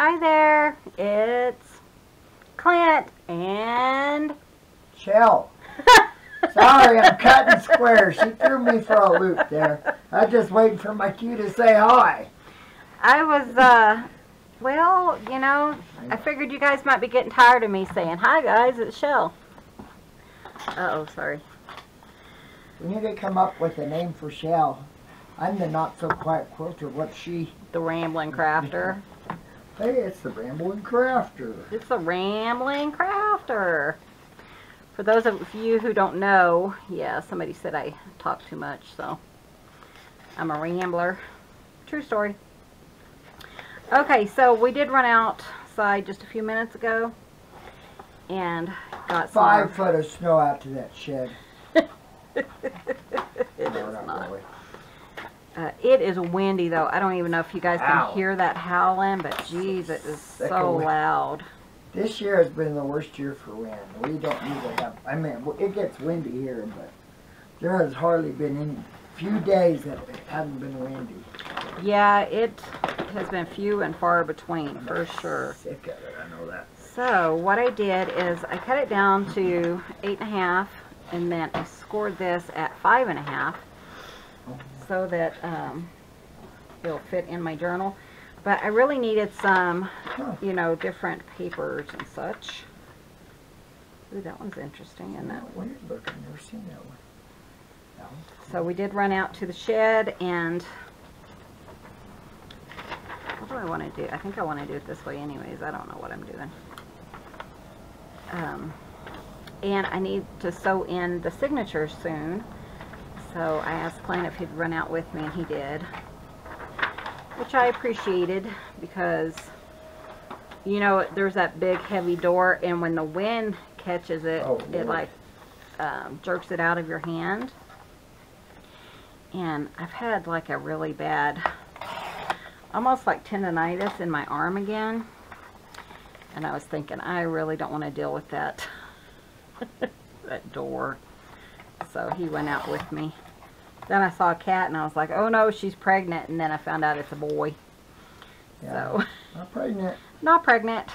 Hi there, it's Clint and Chelle. Sorry, I'm cutting squares. She threw me for a loop there. I was just waiting for my cue to say hi. I was, well, you know, I figured you guys might be getting tired of me saying, hi guys, it's Chelle. Uh-oh, sorry. We need to come up with a name for Chelle. I'm the not-so-quiet quilter. What's she? The Rambling Crafter. Hey, it's the Rambling Crafter. It's the Rambling Crafter. For those of you who don't know, yeah, somebody said I talk too much, so I'm a rambler. True story. Okay, so we did run outside just a few minutes ago and got 5 foot of snow out to that shed. It is not. Really. It is windy though. I don't even know if you guys can hear that howling, but geez, it is so loud. This year has been the worst year for wind. We don't usually have, I mean, it gets windy here, but there has hardly been any few days that it hasn't been windy. Yeah, it has been few and far between, for sure. Sick of it, I know that. So what I did is I cut it down to 8.5, and then I scored this at 5.5, so that it'll fit in my journal. But I really needed some, you know, different papers and such. Ooh, that one's interesting, isn't it? Weird book, I've never seen that one. So we did run out to the shed, and what do I want to do? I think I want to do it this way anyways. I don't know what I'm doing. And I need to sew in the signatures soon. So I asked Clint if he'd run out with me, and he did. Which I appreciated, because, you know, there's that big heavy door, and when the wind catches it, it like jerks it out of your hand. And I've had like a really bad, almost like tendonitis in my arm again. And I was thinking, I really don't want to deal with that, that door. So he went out with me. Then I saw a cat and I was like, oh no, she's pregnant. And then I found out it's a boy. Yeah, so not pregnant. Not pregnant.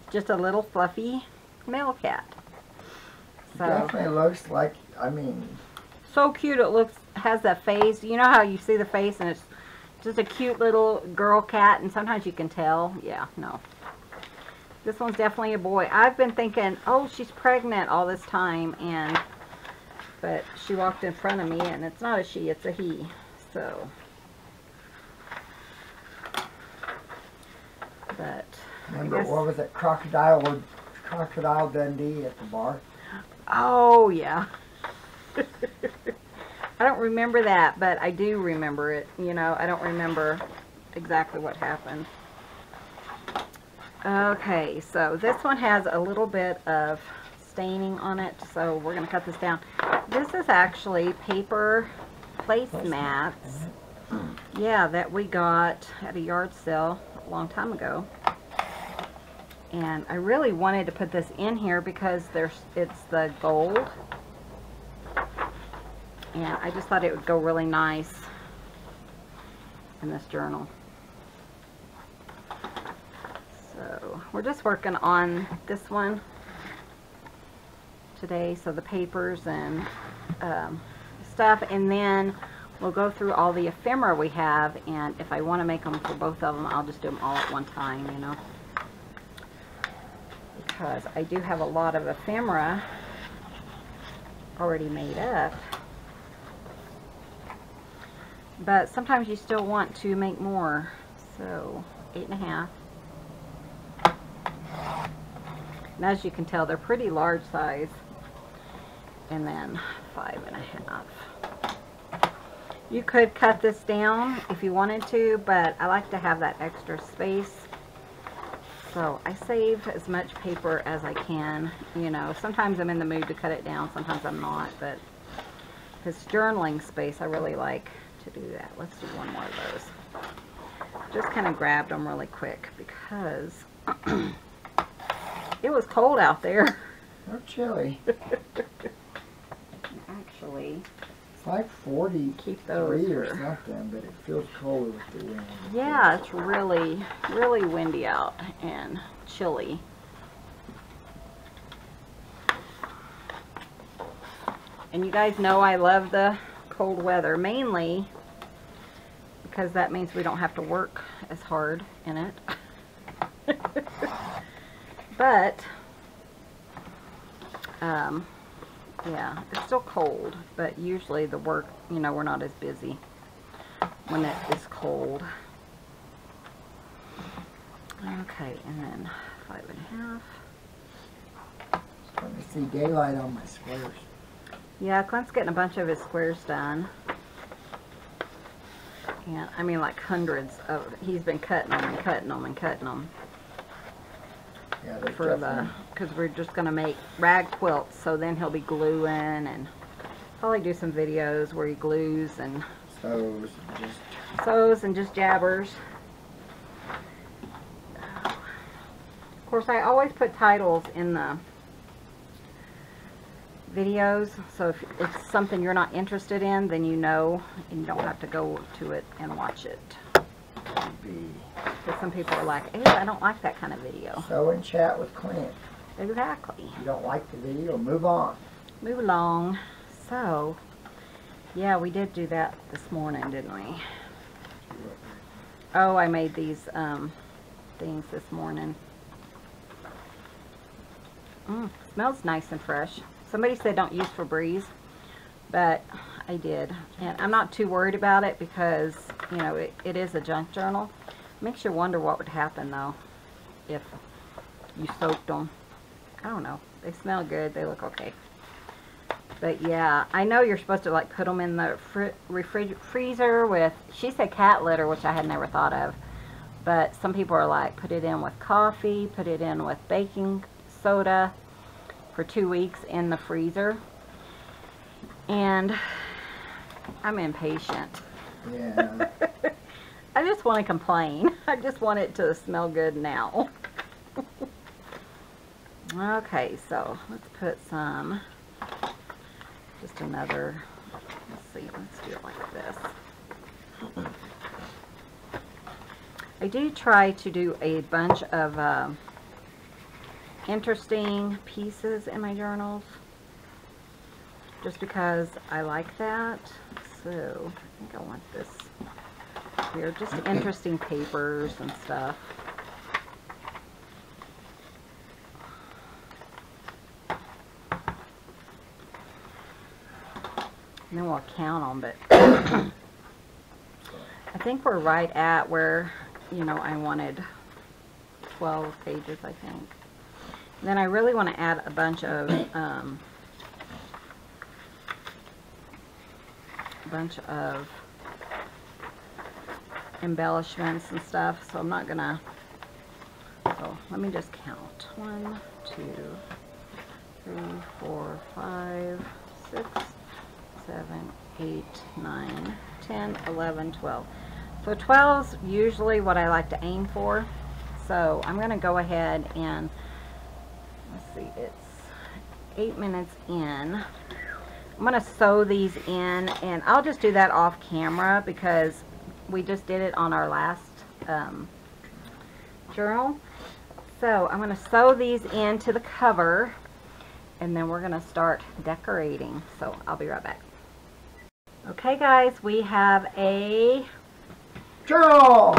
Just a little fluffy male cat. So Definitely looks like, I mean, so cute. It looks, has that face. You know how you see the face and it's just a cute little girl cat, and sometimes you can tell. Yeah, no. This one's definitely a boy. I've been thinking, oh, she's pregnant all this time, but she walked in front of me, and it's not a she, it's a he. So, but remember, what was it, Crocodile Dundee at the bar? Oh, yeah. I don't remember that, but I do remember it. You know, I don't remember exactly what happened. Okay, so this one has a little bit of staining on it, so we're going to cut this down. This is actually paper placemats. Yeah, that we got at a yard sale a long time ago. And I really wanted to put this in here because it's the gold. And I just thought it would go really nice in this journal. So we're just working on this one today, so the papers and stuff, and then we'll go through all the ephemera we have, and if I want to make them for both of them, I'll just do them all at one time, you know, because I do have a lot of ephemera already made up. But sometimes you still want to make more. So 8.5. And as you can tell, they're pretty large size. And then 5.5. You could cut this down if you wanted to, but I like to have that extra space. So I save as much paper as I can. You know, sometimes I'm in the mood to cut it down, sometimes I'm not. But this journaling space, I really like to do that. Let's do one more of those. Just kind of grabbed them really quick because it was cold out there. Or chilly. Actually, It's like 43 keep those or for, something, but it feels cold with the wind. yeah, it's really, really windy out and chilly. And you guys know I love the cold weather, mainly because that means we don't have to work as hard in it. But, yeah, it's still cold, but usually the work, you know, we're not as busy when it is cold. Okay, and then 5.5. Let me see daylight on my squares. Yeah, Clint's getting a bunch of his squares done. And I mean, like hundreds of, he's been cutting them and cutting them and cutting them. Yeah, For the, because we're just going to make rag quilts, so then he'll be gluing and probably do some videos where he glues and sews and just jabbers. Of course, I always put titles in the videos, so if it's something you're not interested in, then you know, and you don't have to go to it and watch it. Because some people are like, ew, I don't like that kind of video. So and chat with Clint. Exactly. If you don't like the video, move on. Move along. So, yeah, we did do that this morning, didn't we? Oh, I made these things this morning. Smells nice and fresh. Somebody said don't use Febreze, but I did. And I'm not too worried about it because, you know, it is a junk journal. Makes you wonder what would happen, though, if you soaked them. I don't know. They smell good. They look okay. But, yeah, I know you're supposed to, like, put them in the freezer with, she said cat litter, which I had never thought of. But some people are like, put it in with coffee, put it in with baking soda for 2 weeks in the freezer. And I'm impatient. Yeah. I just want to complain. I just want it to smell good now. Okay, so let's put some, just another, let's see, let's do it like this. I do try to do a bunch of interesting pieces in my journals, just because I like that. So I think I want this here, just interesting papers and stuff. And then we'll count them, but I think we're right at where, you know, I wanted 12 pages, I think. And then I really want to add a bunch of embellishments and stuff, so I'm not gonna, so let me just count. 1, 2, 3, 4, 5, 6, 7, 8, 9, 10, 11, 12. So 12's usually what I like to aim for. So I'm gonna go ahead and, let's see, it's 8 minutes in. I'm gonna sew these in, and I'll just do that off camera because we just did it on our last journal. So I'm going to sew these into the cover, and then we're going to start decorating. So I'll be right back. Okay, guys, we have a journal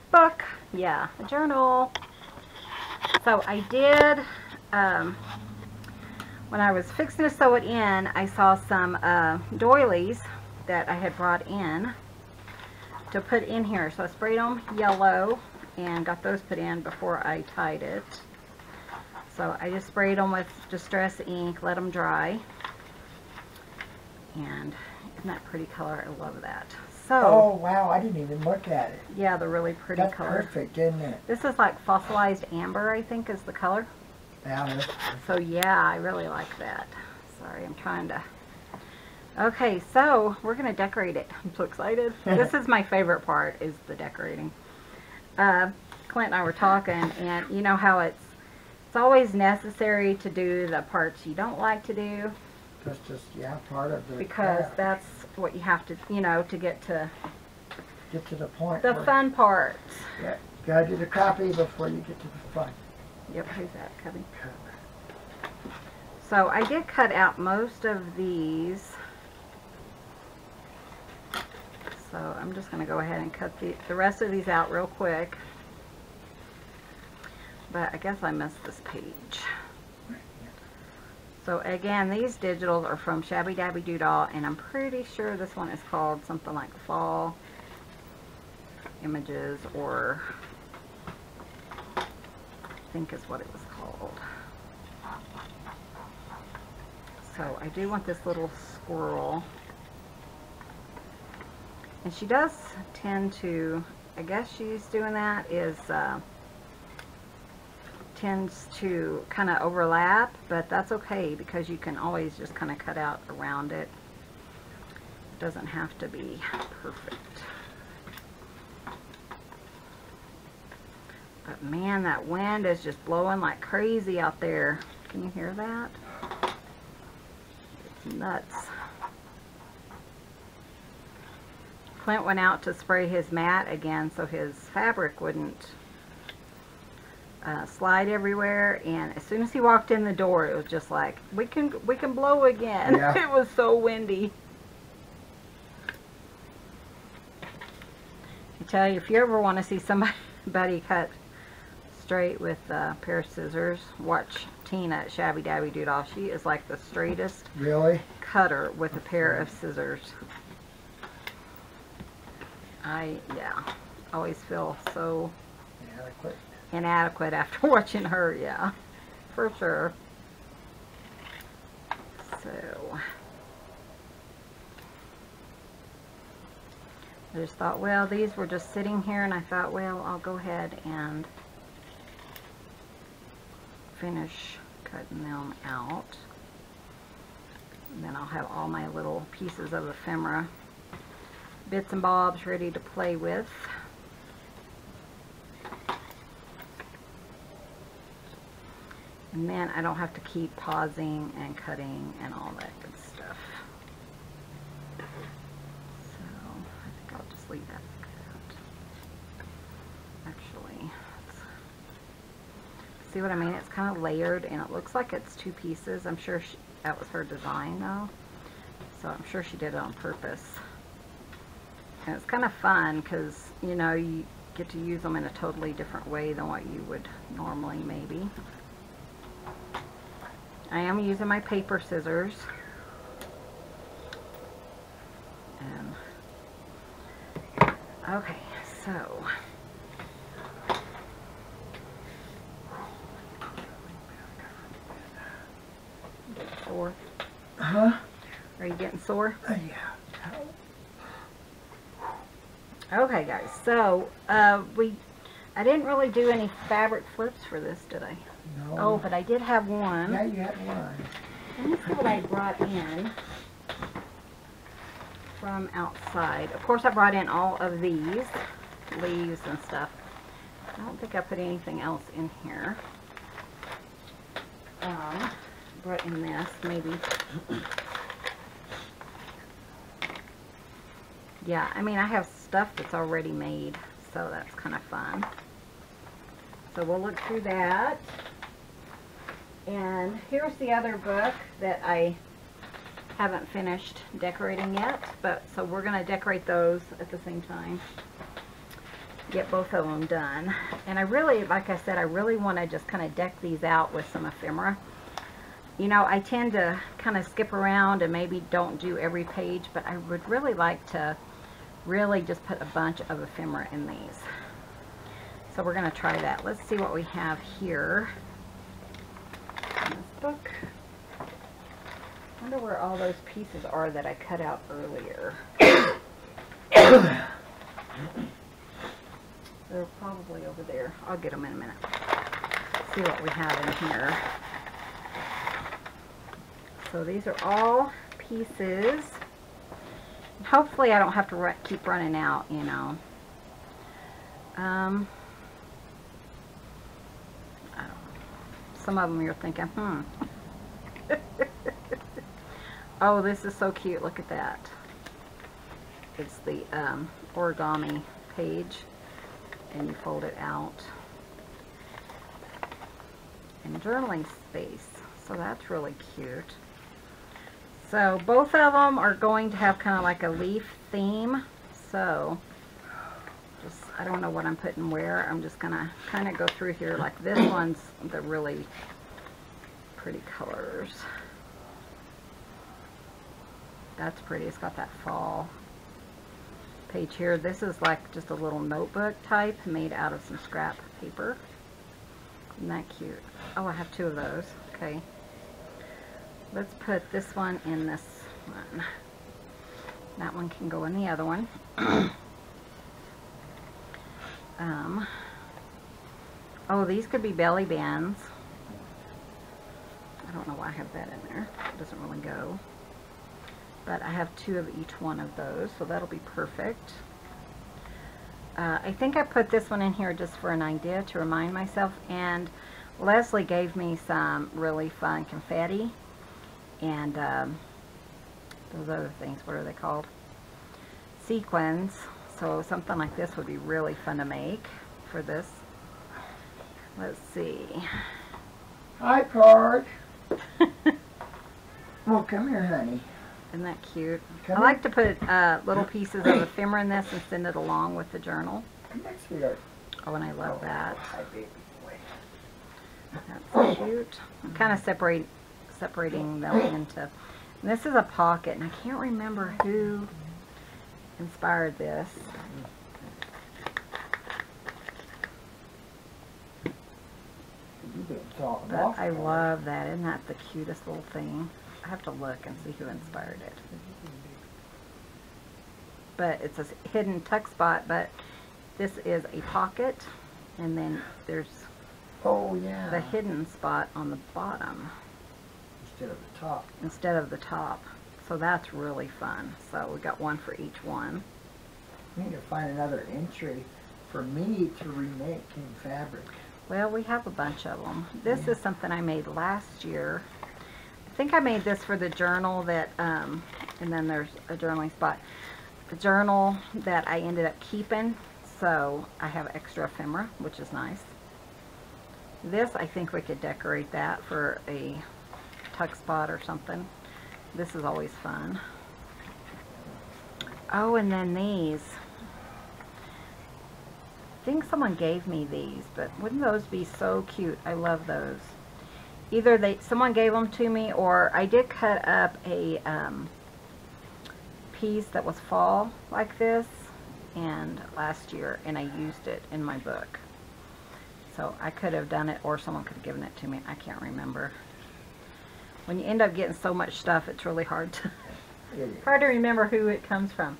book. Yeah, a journal. So I did, when I was fixing to sew it in, I saw some doilies that I had brought in to put in here. So I sprayed them yellow and got those put in before I tied it. So I just sprayed them with Distress ink, let them dry. And isn't that pretty color? I love that. So, oh wow, I didn't even look at it. Yeah, the really pretty That's color. Perfect, isn't it? This is like fossilized amber, I think, is the color. Yeah. So yeah, I really like that. Sorry, I'm trying to. Okay, so we're gonna decorate it. I'm so excited. This is my favorite part, is the decorating. Clint and I were talking, and you know how it's always necessary to do the parts you don't like to do. That's just, yeah, part of the because craft. that's what you have to, you know, to get to the point. the fun part. Yeah, you gotta do the copy before you get to the fun. Yep, who's that, Cubby? So I did cut out most of these. So I'm just going to go ahead and cut the rest of these out real quick. But I guess I missed this page. So again, these digitals are from Shabby Dabby Doodle, and I'm pretty sure this one is called something like Fall Images, or I think is what it was called. So I do want this little squirrel. And she does tend to, I guess she's doing that, is tends to kind of overlap, but that's okay because you can always just kind of cut out around it. It doesn't have to be perfect. But man, that wind is just blowing like crazy out there. Can you hear that? It's nuts. Clint went out to spray his mat again so his fabric wouldn't slide everywhere, and as soon as he walked in the door, it was just like, we can blow again. Yeah. It was so windy. I tell you, if you ever want to see somebody cut straight with a pair of scissors, watch Tina at Shabby Dabby Doodle. She is like the straightest cutter with a pair of scissors. I always feel so inadequate after watching her, yeah, for sure. So I just thought, well, these were just sitting here, and I thought, well, I'll go ahead and finish cutting them out. And then I'll have all my little pieces of ephemera, bits and bobs ready to play with. And then I don't have to keep pausing and cutting and all that good stuff. So I think I'll just leave that like that. Actually, see what I mean? It's kind of layered, and it looks like it's two pieces. I'm sure that was her design though. So I'm sure she did it on purpose. And it's kind of fun because, you know, you get to use them in a totally different way than what you would normally maybe. I am using my paper scissors. And okay, so sore? Huh? Are you getting sore? Yeah. Okay, guys. So I didn't really do any fabric flips for this, did I? No. Oh, but I did have one. Yeah, you had one. Let me see what I brought in from outside. Of course, I brought in all of these leaves and stuff. I don't think I put anything else in here. Brought in this, maybe. Yeah, I mean, I have stuff that's already made, so that's kind of fun. So we'll look through that. And here's the other book that I haven't finished decorating yet, but so we're going to decorate those at the same time. Get both of them done. And I really, like I said, I really want to just kind of deck these out with some ephemera. You know, I tend to kind of skip around and maybe don't do every page, but I would really like to really just put a bunch of ephemera in these. So we're going to try that. Let's see what we have here in this book. I wonder where all those pieces are that I cut out earlier. They're probably over there. I'll get them in a minute. See what we have in here. So these are all pieces. Hopefully I don't have to keep running out, you know. I don't know. Some of them you're thinking, Oh, this is so cute. Look at that. It's the origami page, and you fold it out. And journaling space. So that's really cute. So both of them are going to have kind of like a leaf theme. So just, I don't know what I'm putting where. I'm just going to kind of go through here. Like this one's the really pretty colors. That's pretty. It's got that fall page here. This is like just a little notebook type made out of some scrap paper. Isn't that cute? Oh, I have two of those. Okay. Let's put this one in this one. That one can go in the other one. Oh, these could be belly bands. I don't know why I have that in there. It doesn't really go. But I have two of each one of those, so that'll be perfect. I think I put this one in here just for an idea to remind myself, and Leslie gave me some really fun confetti and those other things, what are they called? Sequins. So something like this would be really fun to make for this. Let's see. Hi, Park. Well, come here, honey. Isn't that cute? Come I like to put little pieces of ephemera in this and send it along with the journal. Come back, sweetheart. Oh, and I love that. Hi, baby boy. That's cute. I'm kind of separating them into. And this is a pocket, and I can't remember who inspired this. But I love that. Isn't that the cutest little thing? I have to look and see who inspired it. But it's a hidden tuck spot, but this is a pocket, and then there's the hidden spot on the bottom instead of the top. So that's really fun. So we got one for each one. We need to find another entry for me to remake in fabric. Well, we have a bunch of them. This is something I made last year. I think I made this for the journal that, and then there's a journaling spot. The journal that I ended up keeping, so I have extra ephemera, which is nice. This, I think we could decorate that for a tuck spot or something. This is always fun. Oh, and then these. I think someone gave me these, but wouldn't those be so cute? I love those. Either someone gave them to me, or I did cut up a piece that was fall like this and last year, and I used it in my book. So I could have done it, or someone could have given it to me. I can't remember. When you end up getting so much stuff, it's really hard to remember who it comes from.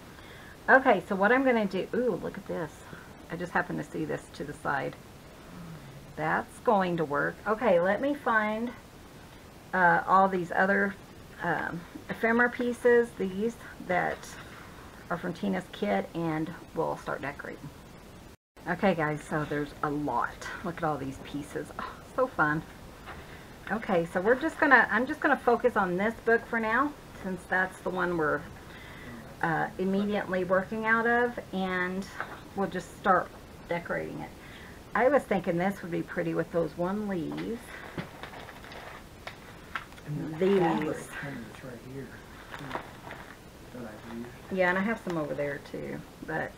Okay, so what I'm going to do, ooh, look at this. I just happened to see this to the side. That's going to work. Okay, let me find all these other ephemera pieces, these that are from Tina's kit, and we'll start decorating. Okay guys, so there's a lot. Look at all these pieces. Oh, so fun. Okay, so I'm just gonna focus on this book for now, since that's the one we're immediately working out of, and we'll just start decorating it. I was thinking this would be pretty with those one leaves. These. Right here. Yeah, and I have some over there too. But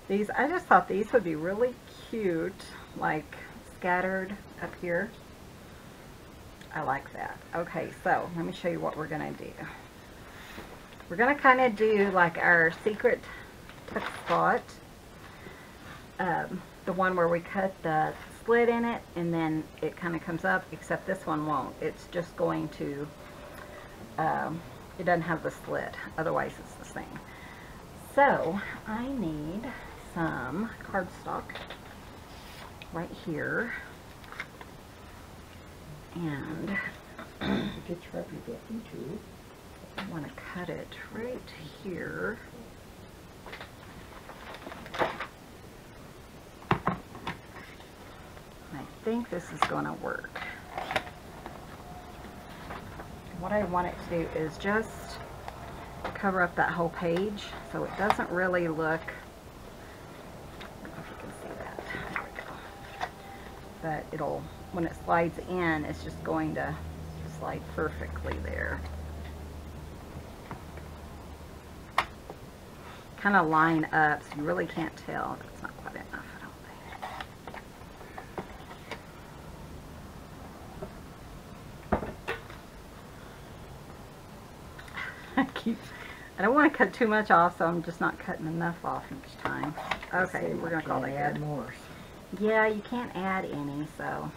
these, I just thought these would be really cute, like scattered up here. I like that. Okay, so let me show you what we're gonna do. We're gonna kind of do like our secret tuck spot. The one where we cut the slit in it and then it kind of comes up, except this one won't. It's just going to, it doesn't have the slit, otherwise it's the same. So I need some cardstock right here, and I want to cut it right here. I think this is going to work. what I want it to do is just cover up that whole page so it doesn't really look, I don't know if you can see that, there we go. But it'll, when it slides in, it's just going to slide perfectly there. Kind of line up so you really can't tell. That's not quite enough, I don't think. I don't want to cut too much off, so I'm just not cutting enough off each time. Okay, we're going to call that add good. more. Yeah, you can't add any, so.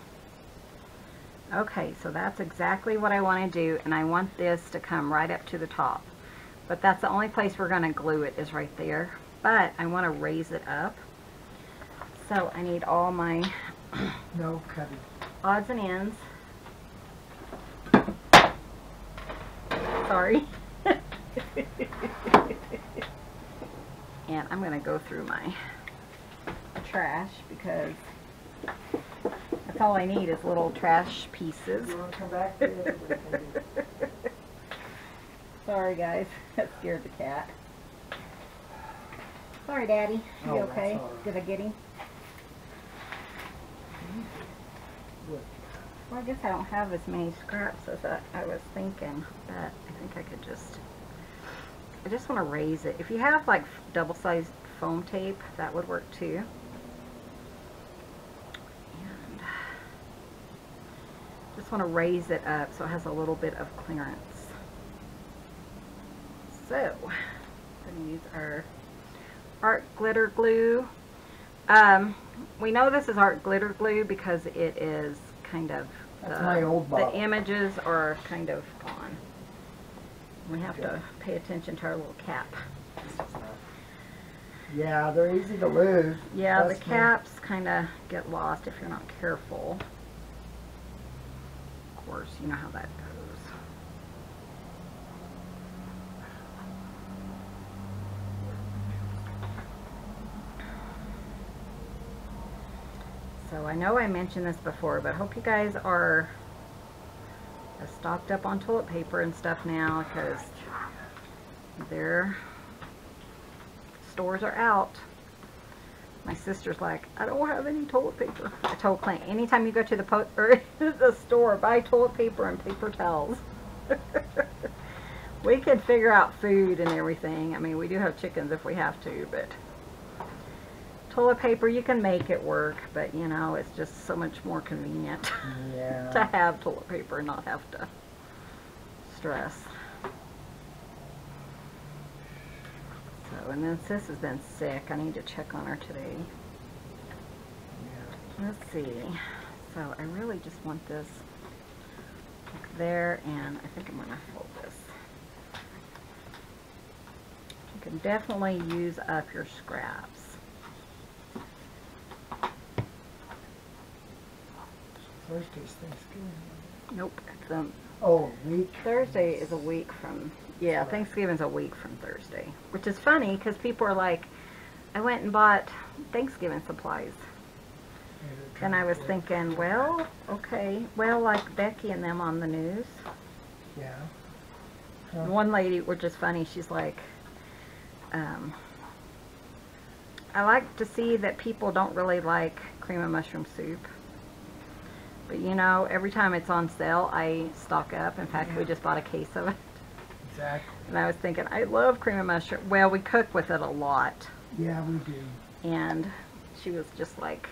Okay, so that's exactly what I want to do, and I want this to come right up to the top. But that's the only place we're going to glue it, is right there. But I want to raise it up. So I need all my No cutting. odds and ends. Sorry. And I'm going to go through my trash because that's all I need is little trash pieces. You want to come back to it? Sorry guys, that scared the cat. Sorry Daddy, you Oh, okay? that's all right. Did I get him? Well, I guess I don't have as many scraps as I was thinking, but I think I could just, I just want to raise it. If you have like double-sized foam tape, that would work too. And just want to raise it up so it has a little bit of clearance. So, I'm going to use our art glitter glue. We know this is art glitter glue because it is kind of, That's my old bottle. the images are kind of gone. We have to pay attention to our little cap. Yeah, they're easy to lose. Yeah, Trust the me. caps kind of get lost if you're not careful. Of course, you know how that goes. So I know I mentioned this before, but I hope you guys are stocked up on toilet paper and stuff now, because their stores are out. My sister's like, I don't have any toilet paper. I told Clint, anytime you go to the store, buy toilet paper and paper towels. We can figure out food and everything. I mean, we do have chickens if we have to, but toilet paper, you can make it work, but you know, it's just so much more convenient Yeah. to have toilet paper and not have to stress. So, and then Sis has been sick. I need to check on her today. Let's see. So I really just want this like there, and I think I'm going to fold this. You can definitely use up your scraps. Thursday's Thanksgiving. Nope. It's Oh, week. Thursday is a week from, yeah, Thanksgiving's a week from Thursday. Which is funny because people are like, I went and bought Thanksgiving supplies. And I was thinking, well, okay. Well, like Becky and them on the news. Yeah. One lady, which is funny, she's like, I like to see that people don't really like cream of mushroom soup. But you know, every time it's on sale, I stock up. In fact, we just bought a case of it. Exactly. And I was thinking, I love cream of mushroom. Well, we cook with it a lot. Yeah, we do. And she was just like,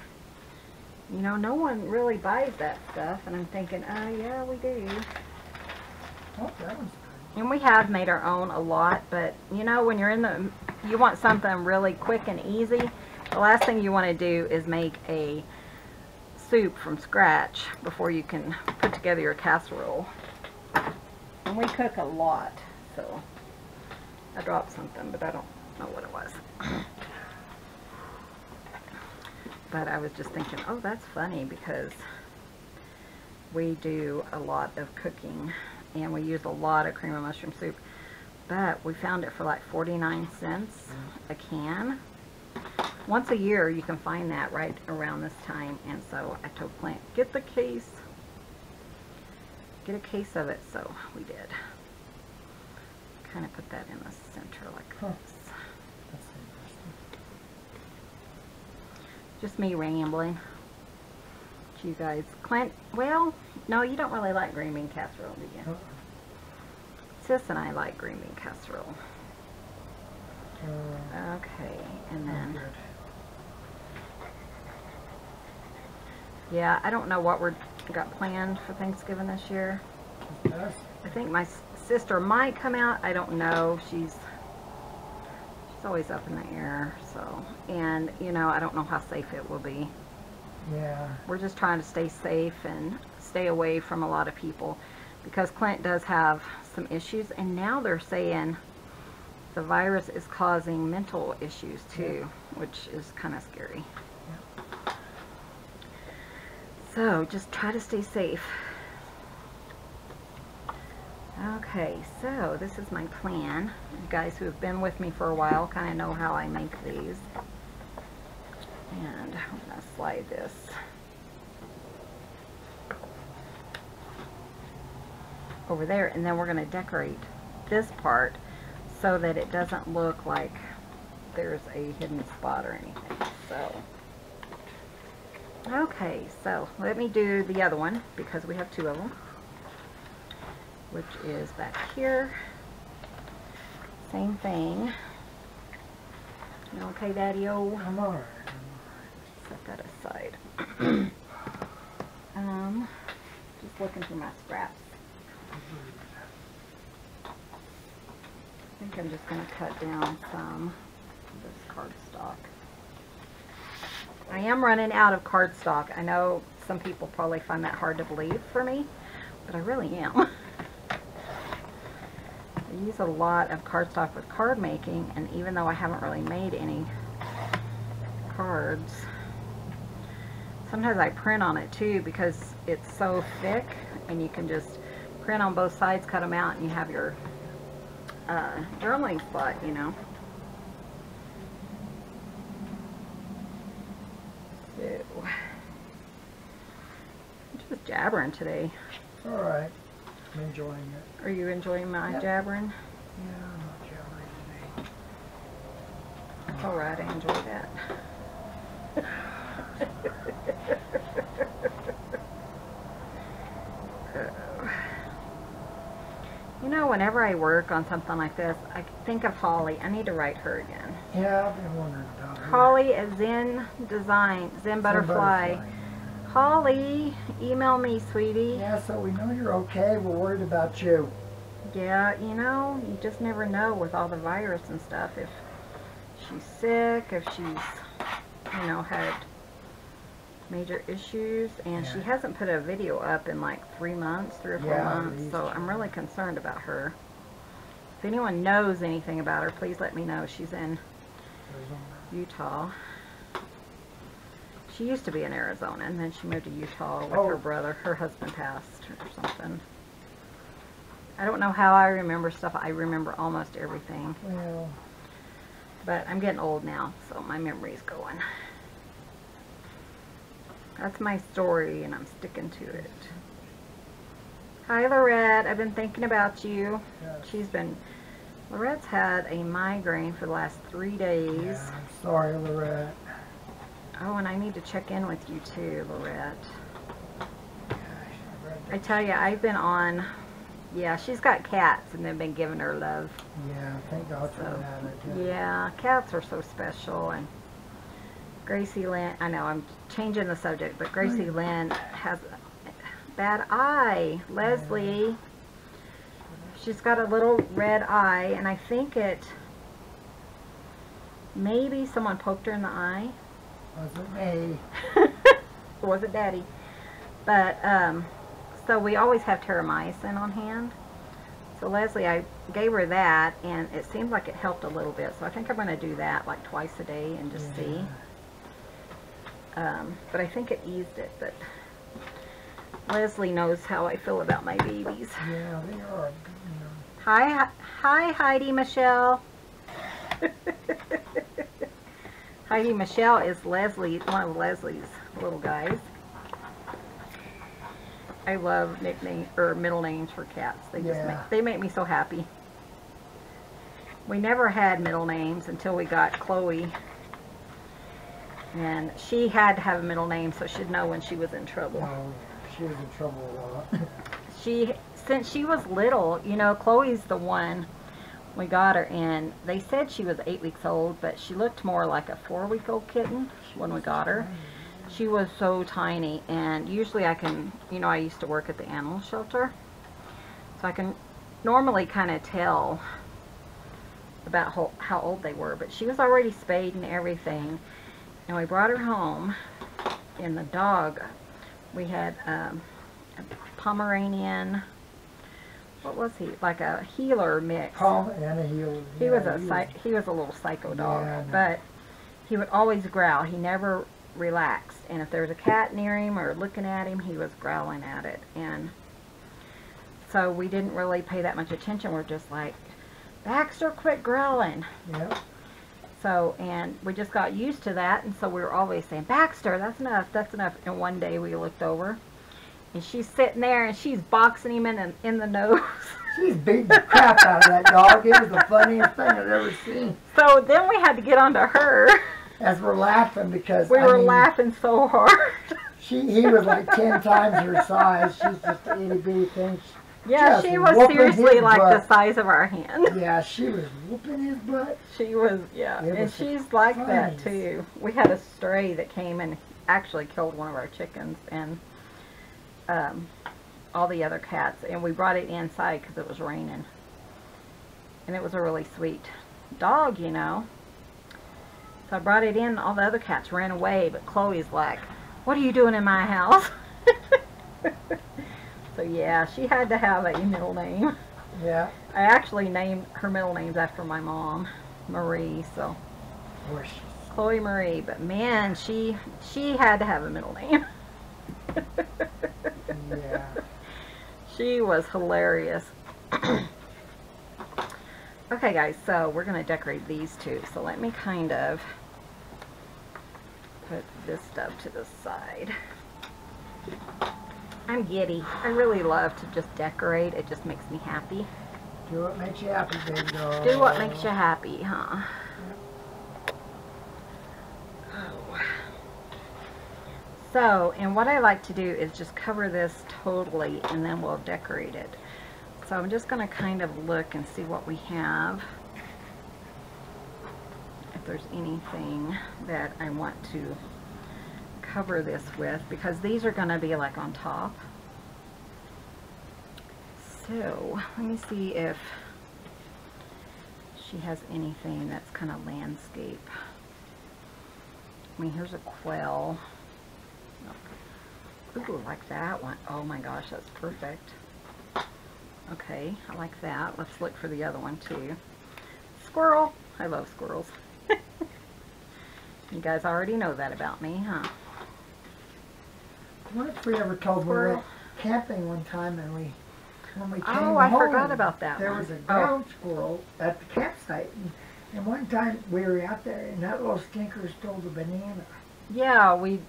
you know, no one really buys that stuff. And I'm thinking, yeah, we do. Oh, that was And we have made our own a lot, but you know, when you're in the, you want something really quick and easy, the last thing you want to do is make a soup from scratch before you can put together your casserole. And we cook a lot, so I dropped something, but I don't know what it was. But I was just thinking, oh, that's funny, because we do a lot of cooking and we use a lot of cream of mushroom soup, but we found it for like 49 cents a can. Once a year you can find that right around this time, and so I told Clint, get the case. get a case of it, so we did. Kind of put that in the center like this. That's interesting. Just me rambling. You guys, Clint, well, no, you don't really like green bean casserole, do you? Sis and I like green bean casserole. Okay, and then, yeah, I don't know what we got planned for Thanksgiving this year. I think my sister might come out. I don't know. She's always up in the air. So, and you know, I don't know how safe it will be. Yeah. We're just trying to stay safe and stay away from a lot of people because Clint does have some issues, and now they're saying the virus is causing mental issues too, which is kind of scary. So just try to stay safe. Okay, so this is my plan. You guys who have been with me for a while kind of know how I make these. And I'm going to slide this over there, and then we're going to decorate this part so that it doesn't look like there's a hidden spot or anything. So, okay, so let me do the other one because we have two of them, which is back here. Same thing. You okay, Daddy-o? I'm alright. Set that aside. Just looking through my scraps. I think I'm just going to cut down some of this cardstock. I am running out of cardstock. I know some people probably find that hard to believe for me, but I really am. I use a lot of cardstock with card making, and even though I haven't really made any cards, sometimes I print on it too because it's so thick, and you can just print on both sides, cut them out, and you have your journaling spot, you know. So, I'm just jabbering today. Alright. I'm enjoying it. Are you enjoying my jabbering? Yeah, I'm not jabbering today. That's alright, I enjoy that. You know, whenever I work on something like this, I think of Holly. I need to write her again. Yeah, I've been wondering about her. Holly at Zen Design, Zen Butterfly. Holly, email me, sweetie. Yeah, so we know you're okay. We're worried about you. Yeah, you know, you just never know with all the virus and stuff if she's sick, if she's, you know, had major issues, and she hasn't put a video up in like 3 months, 3 or 4 months, so I'm really concerned about her. If anyone knows anything about her, please let me know. She's in Utah. She used to be in Arizona, and then she moved to Utah with her brother. Her husband passed or something. I don't know how I remember stuff. I remember almost everything. Well, but I'm getting old now, so my memory's going. That's my story, and I'm sticking to it. Hi, Lorette. I've been thinking about you. Yes. Lorette's had a migraine for the last 3 days. Yeah, I'm sorry, Lorette. Oh, and I need to check in with you too, Lorette. I tell you, I've been on, yeah, she's got cats, and they've been giving her love. Yeah, thank God for that. Yeah, cats are so special, and Gracie Lynn, I know I'm changing the subject, but Gracie Lynn has a bad eye. Leslie, she's got a little red eye, and I think maybe someone poked her in the eye. Wasn't me. It wasn't Daddy. But, so we always have terramycin on hand. So Leslie, I gave her that, and it seemed like it helped a little bit. So I think I'm going to do that like twice a day and just see. But I think it eased it. But Leslie knows how I feel about my babies. Yeah, they are. Hi, Heidi Michelle. Heidi Michelle is Leslie, one of Leslie's little guys. I love nickname or middle names for cats. They just Yeah. they make me so happy. We never had middle names until we got Chloe. And she had to have a middle name so she'd know when she was in trouble. Oh, yeah. She was in trouble a lot. Since she was little, you know, Chloe's the one we got her in. They said she was 8 weeks old, but she looked more like a 4-week-old kitten when we got her. She was so tiny, and usually I can, you know, I used to work at the animal shelter, so I can normally kind of tell about how old they were, but she was already spayed and everything. And we brought her home, and the dog, we had a Pomeranian, what was he? Like a healer mix. And a healer. He was a little psycho dog, but he would always growl. He never relaxed, and if there was a cat near him or looking at him, he was growling at it. And so we didn't really pay that much attention. We're just like, Baxter, quit growling. Yep. So, and we just got used to that, and so we were always saying, Baxter, that's enough, that's enough. And one day we looked over, and she's sitting there, and she's boxing him in the nose. She's beating the crap out of that dog. It was the funniest thing I've ever seen. So then we had to get onto her. As we're laughing because we were laughing so hard. He was like 10 times her size. She's just an itty bitty thing. Yeah, she was seriously like the size of our hand. Yeah, she was whooping his butt. She was, yeah. And she's like that too. We had a stray that came and actually killed one of our chickens and all the other cats. And we brought it inside because it was raining. And it was a really sweet dog, you know. So I brought it in, all the other cats ran away, but Chloe's like, what are you doing in my house? So yeah, she had to have a middle name. Yeah. I actually named her middle names after my mom, Marie, so. Chloe Marie, but man, she had to have a middle name. Yeah. She was hilarious. Okay guys, so we're going to decorate these two. So let me kind of put this stuff to the side. I'm giddy. I really love to just decorate. It just makes me happy. Do what makes you happy, baby doll. Do what makes you happy, huh? Oh. So, and what I like to do is just cover this totally and then we'll decorate it. So I'm just going to kind of look and see what we have. If there's anything that I want to cover this with, because these are going to be like on top. So let me see if she has anything that's kind of landscape. I mean, here's a quail. Ooh, like that one. Oh my gosh, that's perfect. Okay, I like that. Let's look for the other one too. Squirrel. I love squirrels. You guys already know that about me, huh? What if we ever told we went camping one time and when we came home, I forgot about that there one. was a ground squirrel at the campsite. And one time we were out there and that little stinker stole the banana. Yeah, we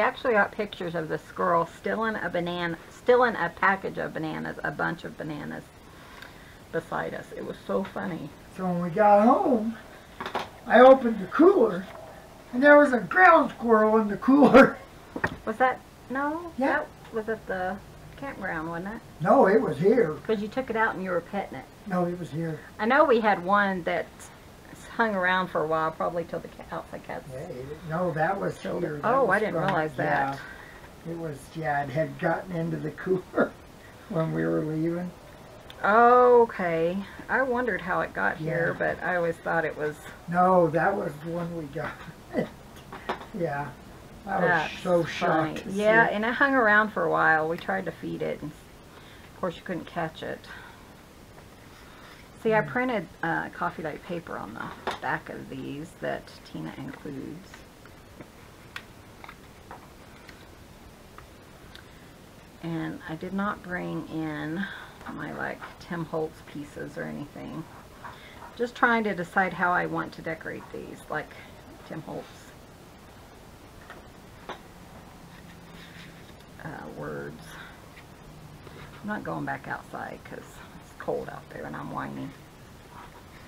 actually got pictures of the squirrel stealing a package of bananas, a bunch of bananas beside us. It was so funny. So when we got home, I opened the cooler and there was a ground squirrel in the cooler. Was that, no? Yeah. That was at the campground, wasn't it? No, it was here. Because you took it out and you were petting it. No, it was here. I know we had one that hung around for a while, probably till the outside cats. Yeah, no, that was here. That Oh, was I didn't realize that. Yeah, it was, yeah, it had gotten into the cooler when we were leaving. Okay. I wondered how it got here, but I always thought it was... No, that was the one we got. Yeah. I was so shocked. Yeah, and it hung around for a while. We tried to feed it, and of course you couldn't catch it. See, I printed coffee dyed paper on the back of these that Tina includes. And I did not bring in my like Tim Holtz pieces or anything. Just trying to decide how I want to decorate these, like Tim Holtz words. I'm not going back outside because it's cold out there and I'm whining.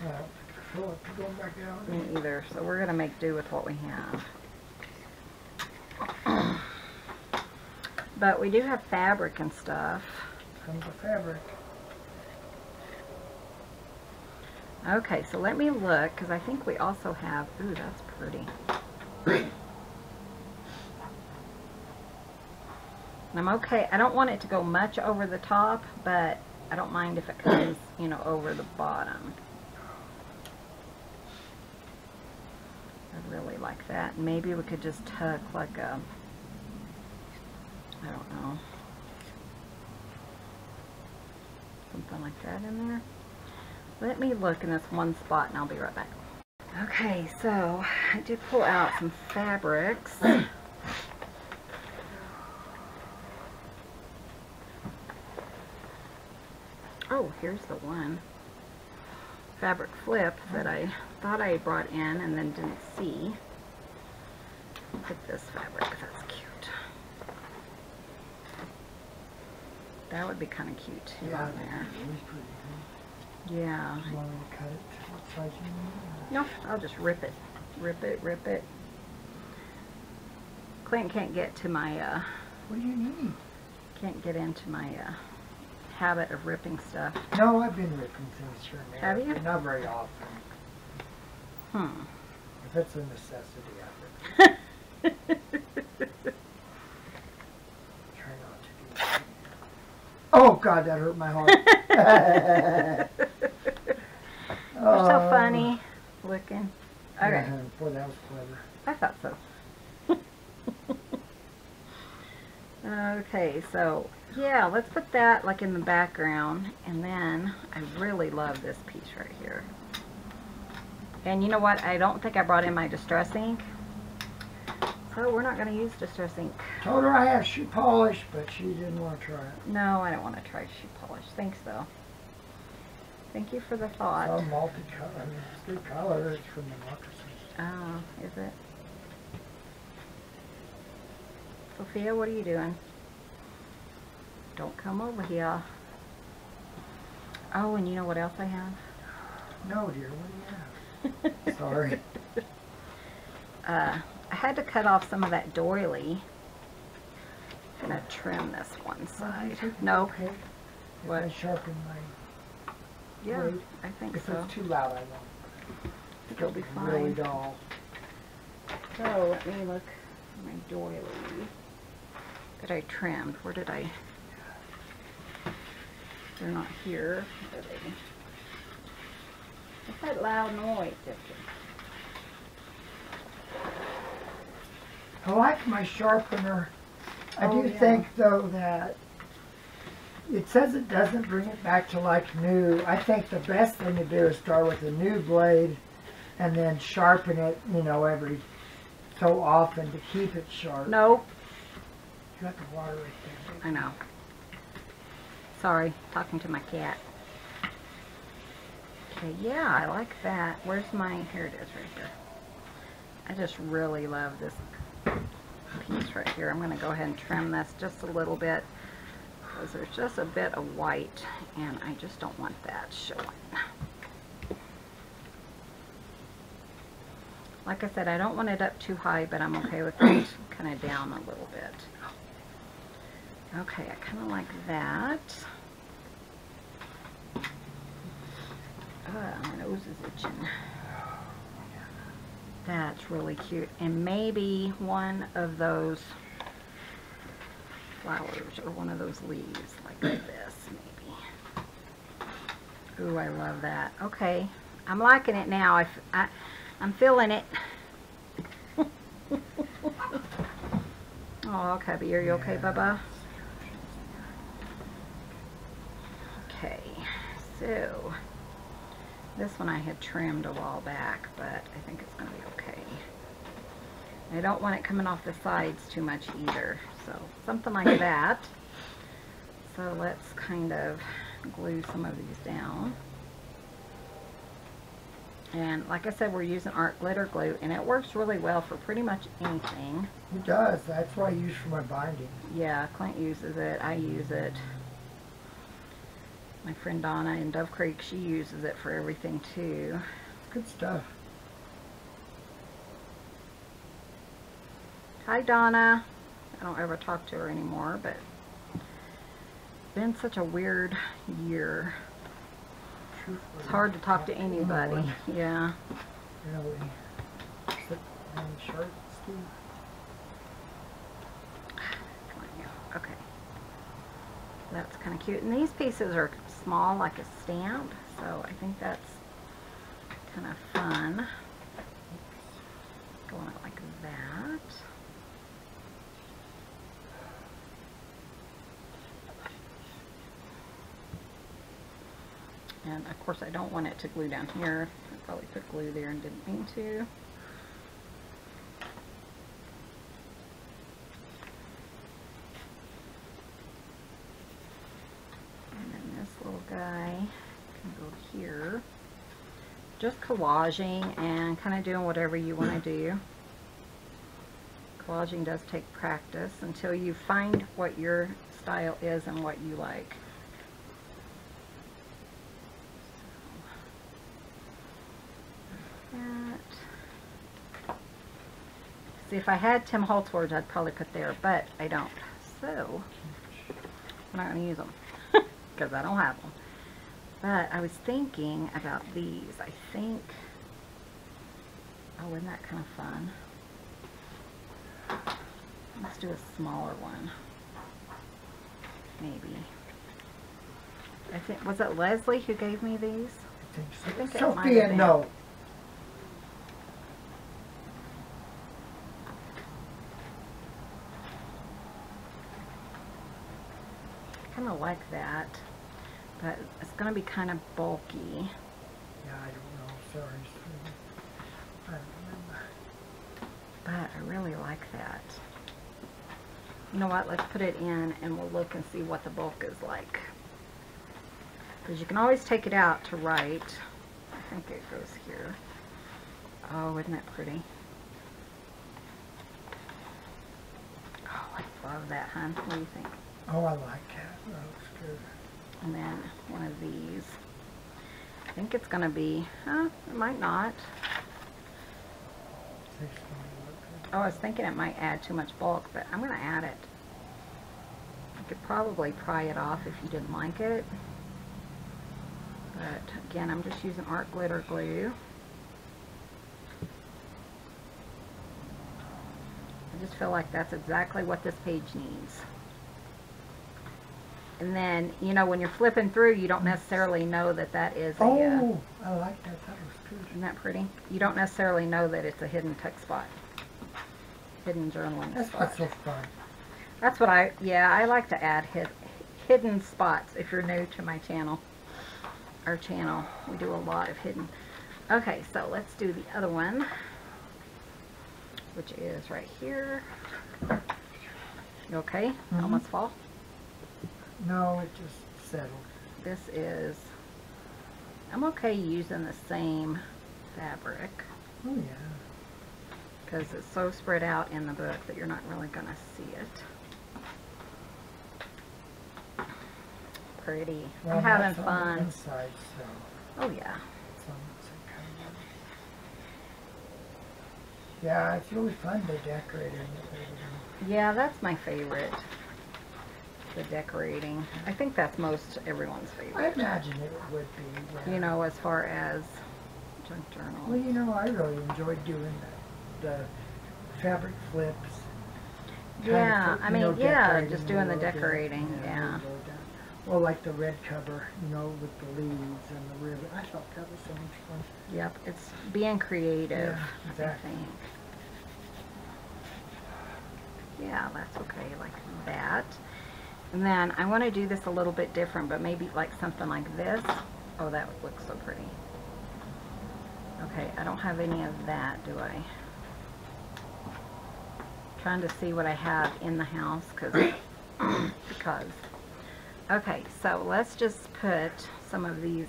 I feel like going back out. Me either. So we're going to make do with what we have. But we do have fabric and stuff. Comes the fabric. Okay, so let me look, because I think we also have, ooh, that's pretty. And I'm okay. I don't want it to go much over the top, but I don't mind if it comes, you know, over the bottom. I really like that. Maybe we could just tuck like a, I don't know, something like that in there. Let me look in this one spot and I'll be right back. Okay, so I did pull out some fabrics. Oh, here's the one fabric flip that I thought I brought in and then didn't see. Look at this fabric, that's cute. That would be kind of cute too, Yeah, on there. it's pretty. Yeah. You want me to cut it? What size you need? No, I'll just rip it. Rip it, rip it. Clint can't get to my, What do you need? can't get into my, habit of ripping stuff. No, I've been ripping things here and there. Have you? But not very often. Hmm. If it's a necessity, I rip it. Try not to do that. Oh, God, that hurt my heart. You're so funny looking. Okay. Yeah, boy, that was clever. I thought so. Okay, so yeah, let's put that like in the background, and then I really love this piece right here. And you know what? I don't think I brought in my distress ink, so we're not going to use distress ink. Told her I have shoe polish, but she didn't want to try it. No, I don't want to try shoe polish. Thanks though. Thank you for the thought. It's all multicolored. I mean, it's good color. It's from the moccasins. Oh, is it? Sophia, what are you doing? Don't come over here. Oh, and you know what else I have? No, dear. What do you have? Sorry. I had to cut off some of that doily. I'm going to trim this one side. No. Okay. If What? I sharpen my... Yeah, Wait. I think If so. it's too loud, I won't. It'll be Really fine. dull. So, let me look at my doily that I trimmed. Where did I... They're not here. Are they? What's that loud noise? I like my sharpener. I Oh, do yeah. think, though, that it says it doesn't bring it back to like new. I think the best thing to do is start with a new blade and then sharpen it, you know, every so often to keep it sharp. No, You got the water right there. I know. Sorry, talking to my cat. Okay, yeah, I like that. Where's my, here it is right here. I just really love this piece right here. I'm going to go ahead and trim this just a little bit because there's just a bit of white and I just don't want that showing. Like I said, I don't want it up too high, but I'm okay with it kind of down a little bit. Okay, I kind of like that. My nose is itching. That's really cute. And maybe one of those flowers or one of those leaves like this, maybe. Ooh, I love that. Okay, I'm liking it now. I'm feeling it. Oh, Cubby, are you okay, Bubba? Okay, so this one I had trimmed a while back, but I think it's going to be okay. I don't want it coming off the sides too much either, so something like that. So let's kind of glue some of these down. And like I said, we're using art glitter glue, and it works really well for pretty much anything. It does. That's what I use for my binding. Yeah, Clint uses it. I use it. My friend Donna in Dove Creek, she uses it for everything too. It's good stuff. Hi Donna. I don't ever talk to her anymore, but it's been such a weird year. It's hard to talk to anybody. Yeah. Really. Is it any sharp, Steve? Okay. That's kind of cute. And these pieces are small, like a stamp, so I think that's kind of fun. Going out like that. And of course I don't want it to glue down here. I probably put glue there and didn't mean to. And then this little guy can go here. Just collaging and kind of doing whatever you want to do. Collaging does take practice until you find what your style is and what you like. See, if I had Tim Holtz words, I'd probably put there, but I don't. So, I'm not going to use them because I don't have them. But I was thinking about these. I think, oh, isn't that kind of fun? Let's do a smaller one. Maybe. I think, was it Leslie who gave me these? I think it so. might have Sophia, been. no. I kind of like that, but it's going to be kind of bulky. Yeah, I don't know. Sorry, Steve. I don't remember. But I really like that. You know what? Let's put it in and we'll look and see what the bulk is like. Because you can always take it out to write. I think it goes here. Oh, isn't that pretty? Oh, I love that, hon. What do you think? Oh, I like that. That looks good. And then one of these. I think it's going to be, it might not. Oh, I was thinking it might add too much bulk, but I'm going to add it. I could probably pry it off if you didn't like it. But again, I'm just using art glitter glue. I just feel like that's exactly what this page needs. And then, you know, when you're flipping through, you don't necessarily know that that is a... Oh, I like that. That was good. Isn't that pretty? You don't necessarily know that it's a hidden text spot. Hidden journaling That's spot. what's so fun. That's what I like to add hidden spots if you're new to my channel. Our channel. We do a lot of hidden. Okay, so let's do the other one, which is right here. You okay? Mm-hmm. Almost fall? No, it just settled. This is, I'm okay using the same fabric. Oh, yeah. Because it's so spread out in the book that you're not really going to see it. Pretty. Well, I'm having that's on the fun. inside, so Oh yeah. it's on the inside kind of. Yeah, it's really fun to decorate it. Yeah, that's my favorite. The decorating. I think that's most everyone's I favorite. imagine it would be. Yeah. You know, as far as junk journal. Well, you know, I really enjoyed doing the fabric flips. Yeah, I mean, yeah, decorating just a doing the little bit. decorating, I yeah. enjoyed that. Well, like the red cover, you know, with the leaves and the ribbon. I thought that was so much fun. Yep, it's being creative, Yeah, exactly. I think. Yeah, that's okay, like that. And then I want to do this a little bit different, but maybe like something like this. Oh, that looks so pretty. Okay, I don't have any of that, do I? Trying to see what I have in the house, because. Okay, so let's just put some of these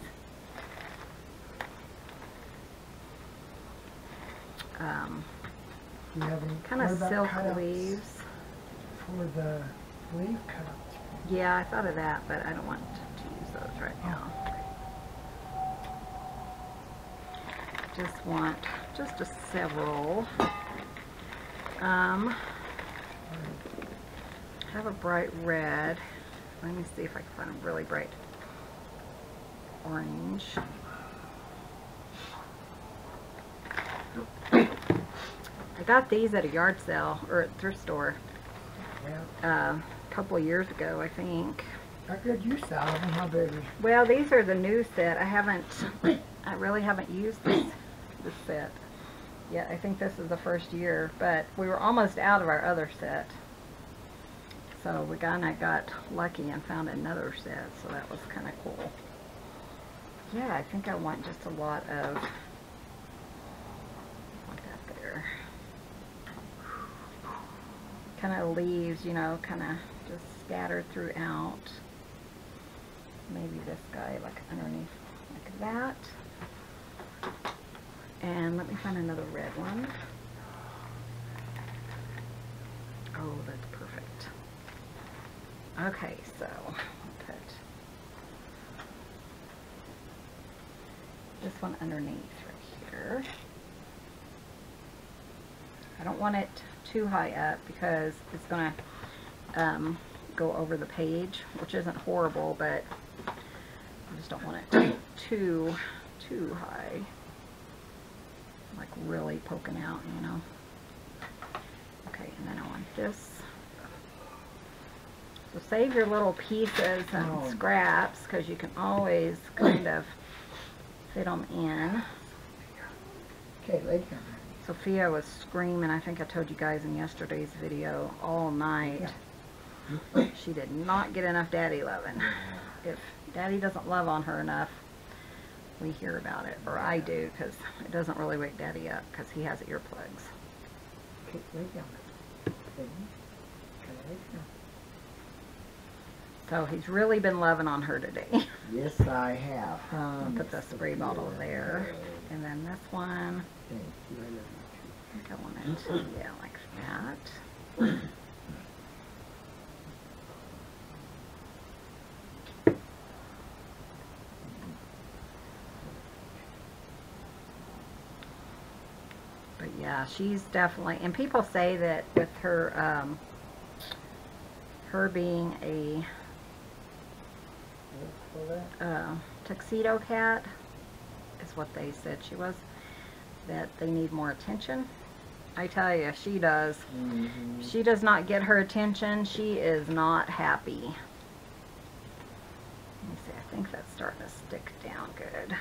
Do you have any kind of what about silk cutouts leaves. for the leaf cutouts? Yeah, I thought of that, but I don't want to use those right now. Just want just a several. Have a bright red. Let me see if I can find a really bright orange. I got these at a yard sale or at thrift store a couple of years ago, I think. How good use out of them? How big? Well, these are the new set. I really haven't used this set yet. I think this is the first year, but we were almost out of our other set. So we got lucky and found another set, so that was kind of cool. Yeah, I think I want just a lot of, like that there. Kind of leaves, you know, kind of just scattered throughout. Maybe this guy like underneath like that. And let me find another red one. Oh, that's perfect. Okay, so I'll put this one underneath right here. I don't want it too high up because it's going to go over the page, which isn't horrible, but I just don't want it to be too high, like really poking out, you know. Okay, and then I want this. So save your little pieces and scraps, because you can always kind of fit them in. Okay, lay down. Sophia was screaming, I think I told you guys in yesterday's video, all night. Yeah. She did not get enough daddy loving. If daddy doesn't love on her enough, we hear about it. Or I do, because it doesn't really wake daddy up, because he has earplugs. Okay, lay down. Okay, lay down. So he's really been loving on her today. Yes, I have. I'll put the spray bottle there. And then this one, Thank you. I love you. I think I want it, yeah, like that. But yeah, she's definitely, and people say that with her, her being a tuxedo cat, is what they said she was, that they need more attention. I tell you, she does. Mm-hmm. She does not get her attention. She is not happy. Let me see, I think that's starting to stick down good.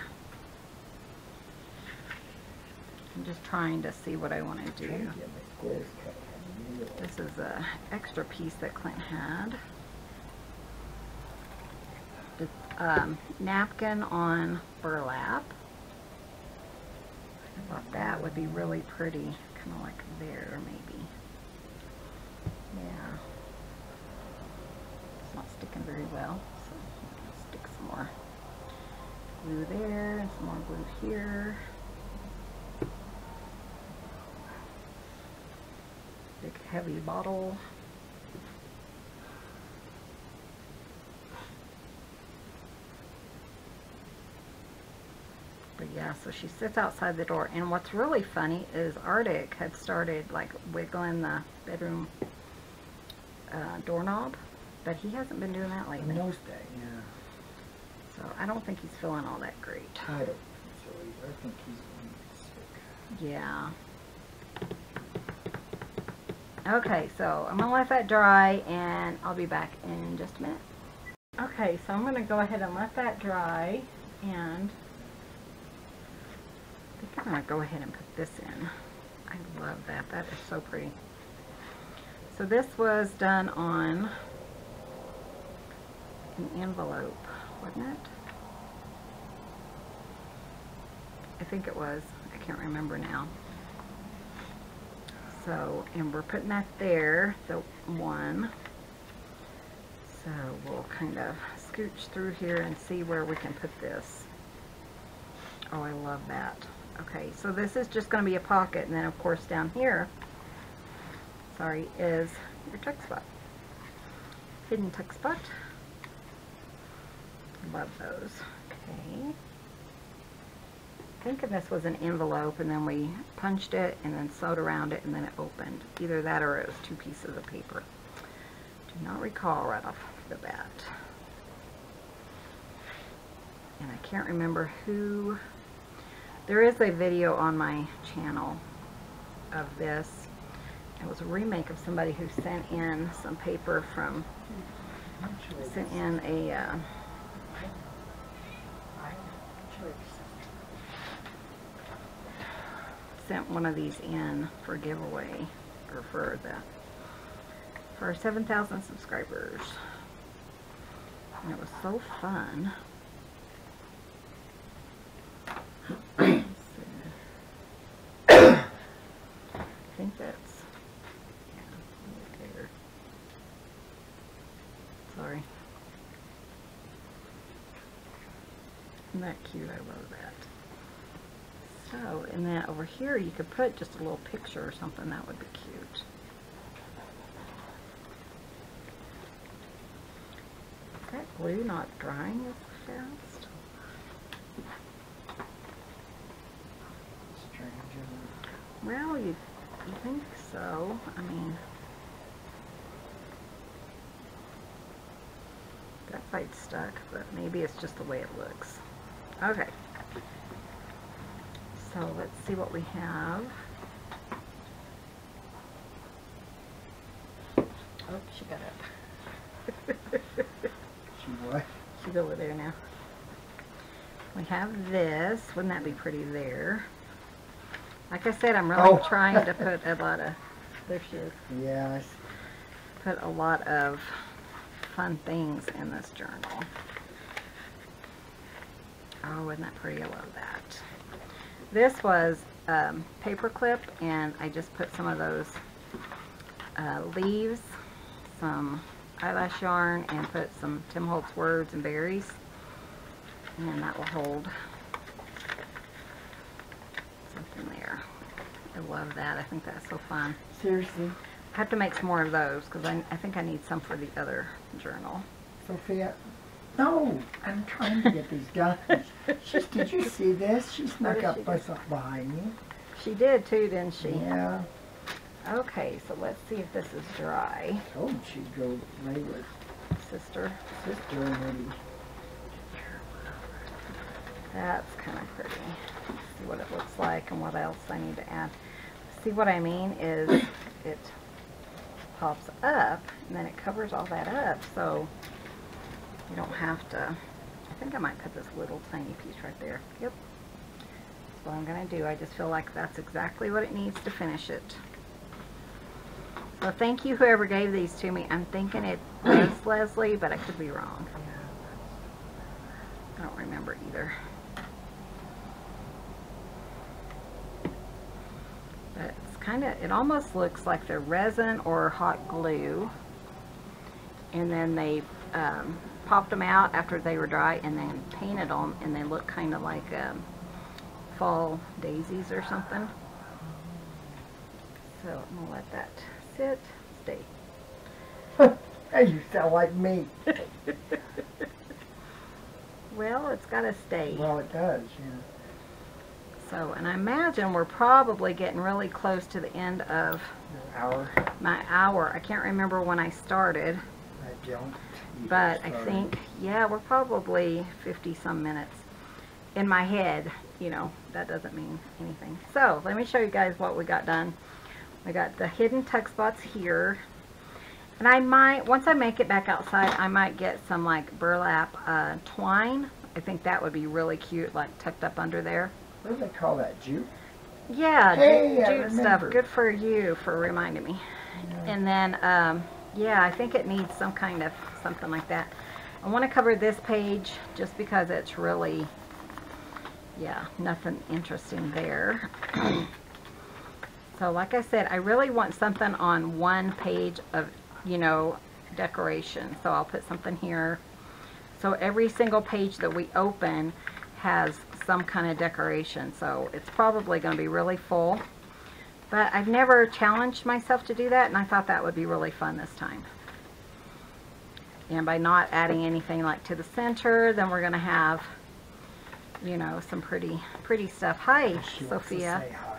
I'm just trying to see what I want to do. This is an extra piece that Clint had. It's napkin on burlap. I thought that would be really pretty, kind of like there maybe. Yeah. It's not sticking very well, so I'm going to stick some more glue there and some more glue here. Big heavy bottle. But yeah, so she sits outside the door, and what's really funny is Arctic had started like wiggling the bedroom doorknob, but he hasn't been doing that lately. Nose day, yeah. So I don't think he's feeling all that great. I don't think so either. I think he's going to be sick. Yeah. Okay, so I'm going to let that dry, and I'll be back in just a minute. Okay, so I'm going to go ahead and let that dry, and I think I'm going to go ahead and put this in. I love that. That is so pretty. So this was done on an envelope, wasn't it? I think it was. I can't remember now. So, and we're putting that there, the one. So we'll kind of scooch through here and see where we can put this. Oh, I love that. Okay, so this is just going to be a pocket, and then of course down here, sorry, is your tuck spot. Hidden tuck spot. Love those. Okay. Thinking this was an envelope, and then we punched it and then sewed around it and then it opened. Either that or it was 2 pieces of paper. Do not recall right off the bat. And I can't remember who. There is a video on my channel of this. It was a remake of somebody who sent in some paper from, sent in a sent one of these in for giveaway, or for our 7,000 subscribers, and it was so fun. I think that's, yeah, there. Sorry. Isn't that cute? I love that. So, and then over here you could put just a little picture or something. That would be cute. Is that glue not drying as fast? Well, you think so. I mean, that side's stuck, but maybe it's just the way it looks. Okay. So let's see what we have. Oh, she got up. She what? She's over there now. We have this. Wouldn't that be pretty there? Like I said, I'm really trying to put a lot of, there she is. Yes. Put a lot of fun things in this journal. Oh, isn't that pretty? I love that. This was paper clip, and I just put some of those leaves, some eyelash yarn, and put some Tim Holtz words and berries, and that will hold something there. I love that. I think that's so fun. Seriously? I have to make some more of those because I think I need some for the other journal. Sophia? No, I'm trying to get these done. Did you see this? She snuck up behind me. She did too, didn't she? Yeah. Okay, so let's see if this is dry. I told she'd go lay with Sister. already. That's kind of pretty. Let's see what it looks like and what else I need to add. See what I mean is it pops up and then it covers all that up, so you don't have to. I think I might cut this little tiny piece right there. Yep. That's what I'm going to do. I just feel like that's exactly what it needs to finish it. So thank you whoever gave these to me. I'm thinking it was Leslie, but I could be wrong. I don't remember either. But it's kind of, it almost looks like they're resin or hot glue. And then they popped them out after they were dry and then painted them, and they look kind of like fall daisies or something. So I'm going to let that sit, stay. Hey, you sound like me. Well, it's got to stay. Well, it does, yeah. So, and I imagine we're probably getting really close to the end of my hour. I can't remember when I started. I don't. But I think, yeah, we're probably 50 some minutes. In my head, you know, that doesn't mean anything. So, let me show you guys what we got done. We got the hidden tuck spots here. And I might, once I make it back outside, I might get some like burlap twine. I think that would be really cute, like tucked up under there. What do they call that, jute? Yeah, hey, jute stuff. Good for you for reminding me. Yeah. And then, yeah, I think it needs some kind of something like that. I want to cover this page just because it's really, yeah, nothing interesting there. So like I said, I really want something on one page of, you know, decoration. So I'll put something here. So every single page that we open has some kind of decoration. So it's probably going to be really full. But I've never challenged myself to do that, and I thought that would be really fun this time. And by not adding anything like to the center, then we're going to have, you know, some pretty stuff. Hi, She wants to Sophia. say hi.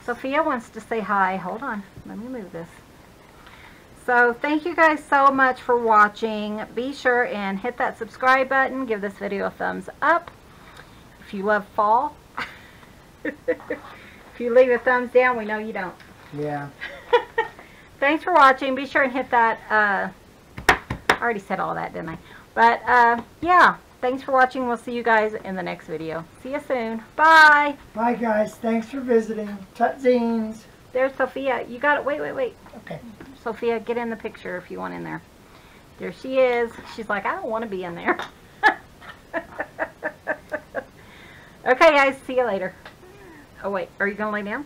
Sophia wants to say hi. Hold on. Let me move this. So thank you guys so much for watching. Be sure and hit that subscribe button. Give this video a thumbs up. If you love fall. If you leave a thumbs down, we know you don't. Yeah. Thanks for watching. Be sure and hit that. I already said all that, didn't I? But yeah, thanks for watching. We'll see you guys in the next video. See you soon. Bye. Bye, guys. Thanks for visiting. Tutzines. There's Sophia. You got it. Wait. Okay. Sophia, get in the picture if you want in there. There she is. She's like, I don't want to be in there. Okay, guys. See you later. Oh, wait. Are you going to lay down?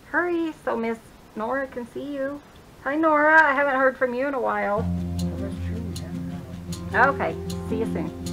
Hurry so Miss Nora can see you. Hi, Nora. I haven't heard from you in a while. Well, that's true. We haven't. Okay. See you soon.